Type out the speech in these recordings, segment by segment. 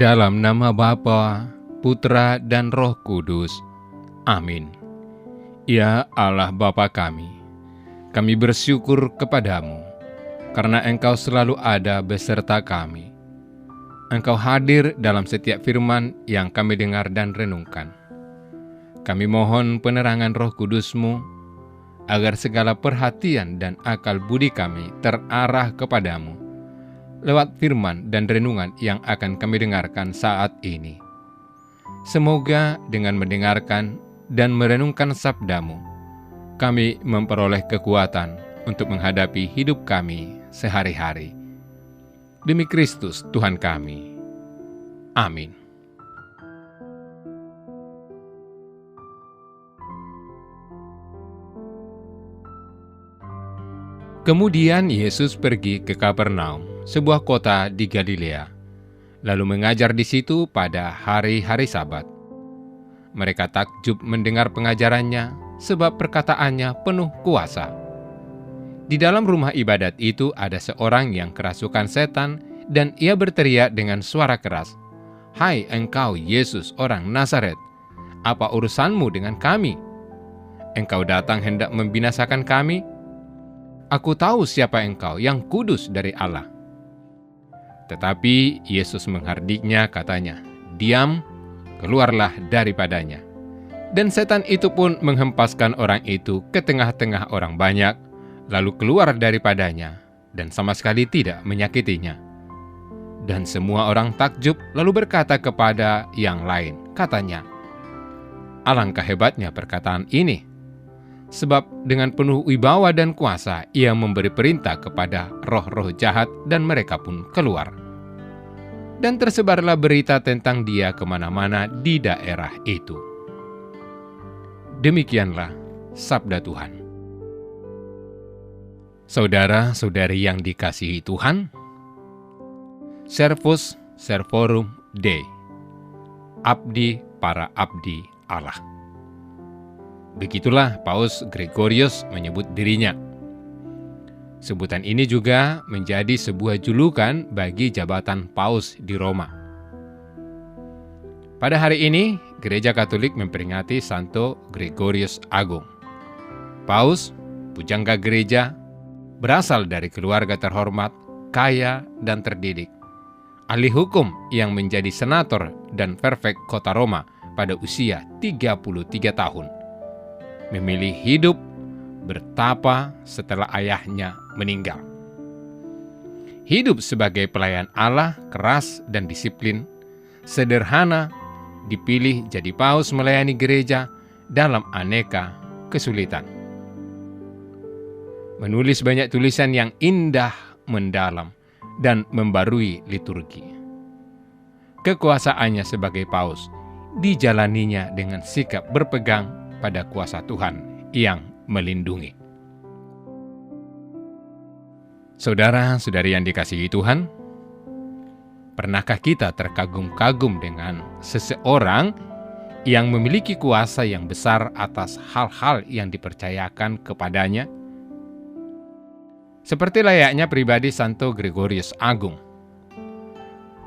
Dalam nama Bapa, Putra, dan Roh Kudus. Amin. Ya Allah Bapa kami bersyukur kepadamu, karena Engkau selalu ada beserta kami. Engkau hadir dalam setiap firman yang kami dengar dan renungkan. Kami mohon penerangan Roh Kudus-Mu, agar segala perhatian dan akal budi kami terarah kepadamu, lewat firman dan renungan yang akan kami dengarkan saat ini. Semoga dengan mendengarkan dan merenungkan sabda-Mu, kami memperoleh kekuatan untuk menghadapi hidup kami sehari-hari. Demi Kristus Tuhan kami. Amin. Kemudian Yesus pergi ke Kapernaum, sebuah kota di Galilea, lalu mengajar di situ pada hari-hari Sabat. Mereka takjub mendengar pengajarannya, sebab perkataannya penuh kuasa. Di dalam rumah ibadat itu ada seorang yang kerasukan setan, dan ia berteriak dengan suara keras, "Hai engkau Yesus orang Nazaret, apa urusanmu dengan kami? Engkau datang hendak membinasakan kami? Aku tahu siapa engkau, yang kudus dari Allah." Tetapi Yesus menghardiknya, katanya, "Diam, keluarlah daripadanya." Dan setan itu pun menghempaskan orang itu ke tengah-tengah orang banyak, lalu keluar daripadanya, dan sama sekali tidak menyakitinya. Dan semua orang takjub, lalu berkata kepada yang lain, katanya, "Alangkah hebatnya perkataan ini, sebab dengan penuh wibawa dan kuasa ia memberi perintah kepada roh-roh jahat dan mereka pun keluar." Dan tersebarlah berita tentang dia kemana-mana di daerah itu. Demikianlah sabda Tuhan. Saudara-saudari yang dikasihi Tuhan, Servus Servorum Dei, abdi para abdi Allah. Begitulah Paus Gregorius menyebut dirinya. Sebutan ini juga menjadi sebuah julukan bagi jabatan Paus di Roma. Pada hari ini, Gereja Katolik memperingati Santo Gregorius Agung. Paus, pujangga gereja, berasal dari keluarga terhormat, kaya, dan terdidik. Ahli hukum yang menjadi senator dan prefek kota Roma pada usia 33 tahun. Memilih hidup bertapa setelah ayahnya meninggal. Hidup sebagai pelayan Allah keras dan disiplin, sederhana, dipilih jadi paus melayani gereja dalam aneka kesulitan. Menulis banyak tulisan yang indah, mendalam, dan membarui liturgi. Kekuasaannya sebagai paus dijalaninya dengan sikap berpegang pada kuasa Tuhan yang melindungi. Saudara-saudari yang dikasihi Tuhan, pernahkah kita terkagum-kagum dengan seseorang yang memiliki kuasa yang besar atas hal-hal yang dipercayakan kepadanya? Seperti layaknya pribadi Santo Gregorius Agung.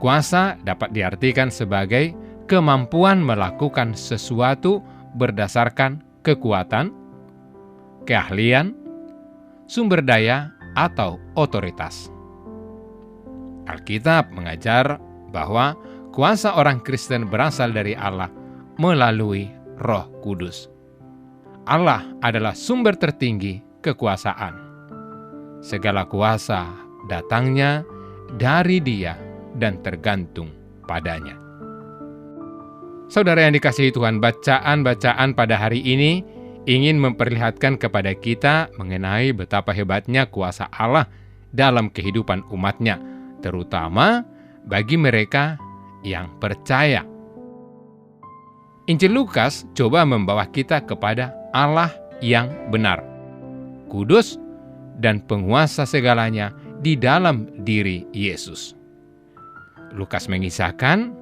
Kuasa dapat diartikan sebagai kemampuan melakukan sesuatu berdasarkan kekuatan, keahlian, sumber daya, atau otoritas. Alkitab mengajar bahwa kuasa orang Kristen berasal dari Allah melalui Roh Kudus. Allah adalah sumber tertinggi kekuasaan. Segala kuasa datangnya dari Dia dan tergantung padanya. Saudara yang dikasihi Tuhan, bacaan-bacaan pada hari ini ingin memperlihatkan kepada kita mengenai betapa hebatnya kuasa Allah dalam kehidupan umatnya, terutama bagi mereka yang percaya. Injil Lukas coba membawa kita kepada Allah yang benar, kudus, dan penguasa segalanya di dalam diri Yesus. Lukas mengisahkan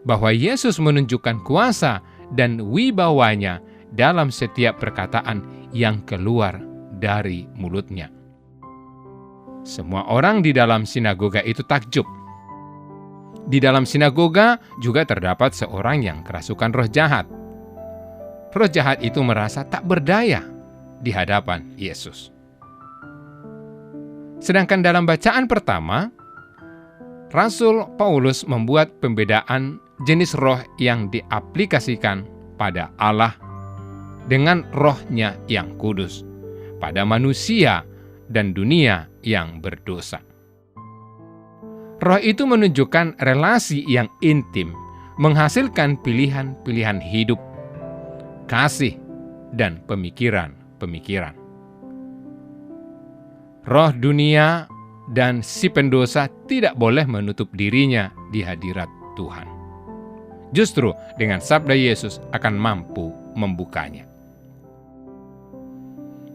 bahwa Yesus menunjukkan kuasa dan wibawanya dalam setiap perkataan yang keluar dari mulutnya. Semua orang di dalam sinagoga itu takjub. Di dalam sinagoga juga terdapat seorang yang kerasukan roh jahat. Roh jahat itu merasa tak berdaya di hadapan Yesus. Sedangkan dalam bacaan pertama, Rasul Paulus membuat pembedaan jenis roh yang diaplikasikan pada Allah dengan rohnya yang kudus, pada manusia dan dunia yang berdosa. Roh itu menunjukkan relasi yang intim, menghasilkan pilihan-pilihan hidup, kasih, dan pemikiran-pemikiran. Roh dunia dan si pendosa tidak boleh menutup dirinya di hadirat Tuhan. Justru dengan sabda Yesus akan mampu membukanya.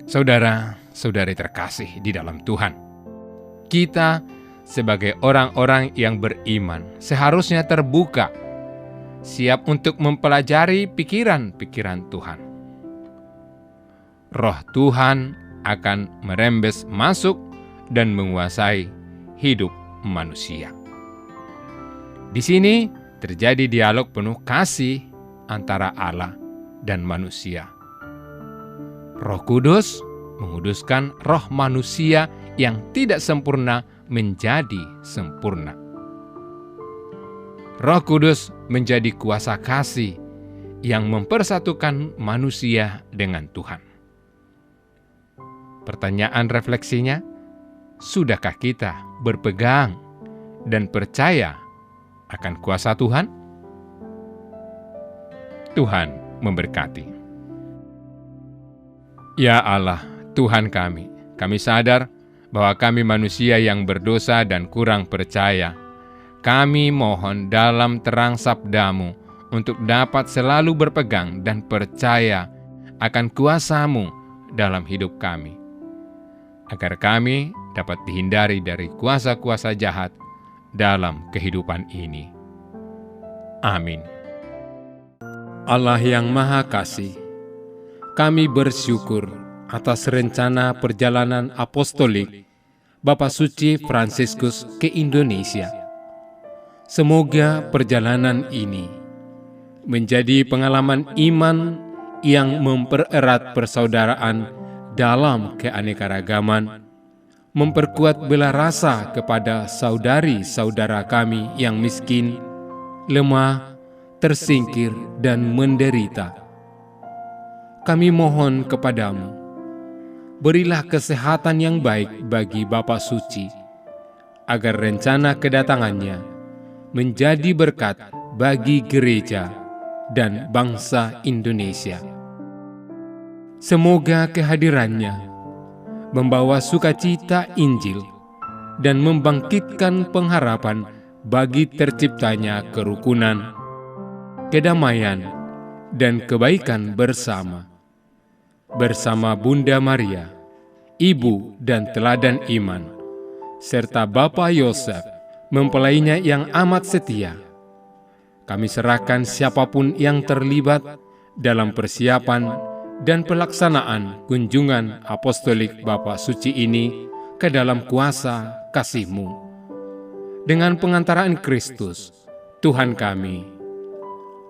Saudara-saudari terkasih di dalam Tuhan, kita sebagai orang-orang yang beriman seharusnya terbuka, siap untuk mempelajari pikiran-pikiran Tuhan. Roh Tuhan akan merembes masuk dan menguasai hidup manusia. Di sini terjadi dialog penuh kasih antara Allah dan manusia. Roh Kudus menguduskan roh manusia yang tidak sempurna menjadi sempurna. Roh Kudus menjadi kuasa kasih yang mempersatukan manusia dengan Tuhan. Pertanyaan refleksinya, sudahkah kita berpegang dan percaya akan kuasa Tuhan? Tuhan memberkati. Ya Allah, Tuhan kami sadar bahwa kami manusia yang berdosa dan kurang percaya. Kami mohon dalam terang sabda-Mu untuk dapat selalu berpegang dan percaya akan kuasa-Mu dalam hidup kami, agar kami dapat dihindari dari kuasa-kuasa jahat dalam kehidupan ini. Amin. Allah yang Maha Kasih, kami bersyukur atas rencana perjalanan apostolik Bapak Suci Fransiskus ke Indonesia. Semoga perjalanan ini menjadi pengalaman iman yang mempererat persaudaraan dalam keanekaragaman, memperkuat bela rasa kepada saudari-saudara kami yang miskin, lemah, tersingkir, dan menderita. Kami mohon kepadamu, berilah kesehatan yang baik bagi Bapak Suci, agar rencana kedatangannya menjadi berkat bagi gereja dan bangsa Indonesia. Semoga kehadirannya membawa sukacita Injil dan membangkitkan pengharapan bagi terciptanya kerukunan, kedamaian, dan kebaikan bersama Bunda Maria, Ibu dan Teladan Iman, serta Bapak Yosef, mempelainya yang amat setia. Kami serahkan siapapun yang terlibat dalam persiapan dan pelaksanaan kunjungan apostolik Bapak Suci ini ke dalam kuasa kasih-Mu. Dengan pengantaraan Kristus, Tuhan kami.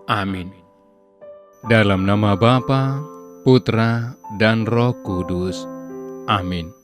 Amin. Dalam nama Bapa, Putra, dan Roh Kudus. Amin.